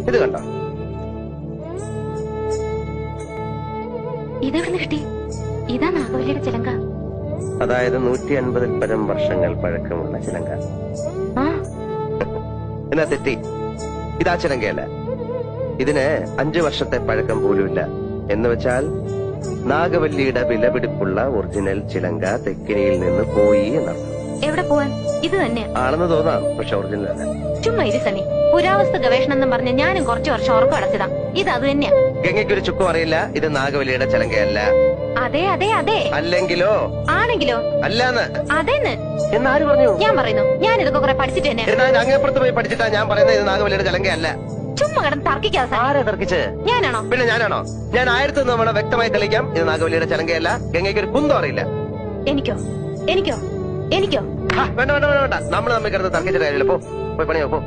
ഇത് കണ്ടോ? ഇതെവിടെ കിട്ടി? ഇതാ നാഗവല്ലിയുടെ ചിലങ്ക. അതായത് 150-ൽ പരം വർഷങ്ങൾ പഴക്കമുള്ള ചിലങ്ക. എന്നാ തെറ്റി. ഇതാ ചിലങ്കയല്ല. ഇതിന് 5 വർഷത്തെ പഴക്കം പോലുമില്ല. എന്ന് വെച്ചാൽ നാഗവല്ലിയുടെ വിലപിടിപ്പുള്ള ഒറിജിനൽ ചിലങ്ക തെക്കിനിയിൽ നിന്ന് പോയി എന്നർത്ഥം. എവിടെ പോവാൻ? ഇത് തന്നെ ആണെന്ന് തോന്നാം, പക്ഷെ ഒറിജിനൽ അല്ല. ചുമ്മാ ഇരി സണ്ണി. പുരാവസ്തു ഗവേഷണം എന്ന് പറഞ്ഞ ഞാനും കുറച്ചു വർഷം ഉറക്കം അടച്ചതാ. ഇത് അത് തന്നെയാ. ഗംഗയ്ക്കൊരു ചുക്കും അറിയില്ല. ഇത് നാഗവല്ലിയുടെ ചിലങ്കയല്ല. അതെ അതെ അതെ. അല്ലെങ്കിലോ? ആണെങ്കിലോ? അല്ലാന്ന്. അതെന്ന് എന്നാര് പറഞ്ഞു? ഞാൻ പറയുന്നു. ഞാൻ ഇതൊക്കെ കുറെ പഠിച്ചിട്ട് തന്നെ. അങ്ങേപ്പുറത്ത് പോയി പഠിച്ചിട്ടാ ഞാൻ പറയുന്നത് ഇത് നാഗവല്ലിയുടെ ചിലങ്കയല്ല. ചുമ്മാ കിടന്ന് തർക്കിക്കാതെ. ആരാ തർക്കിച്ച്? ഞാനാണോ? പിന്നെ ഞാനാണോ? ഞാൻ 1001 തവണ വ്യക്തമായി തെളിയിക്കാം, ഇത് നാഗവല്ലിയുടെ ചിലങ്കയല്ല. ഗംഗയ്ക്കൊരു കുന്തം അറിയില്ല. എനിക്കോ? എനിക്കോ? എനിക്കോ? വേണ്ട വേണ്ട വേണ്ട വേണ്ട. നമ്മൾ തമ്മിൽ കിടന്ന് തർക്കിച്ചിട്ട് കാര്യമില്ല. പോയി പണിയോ പോ.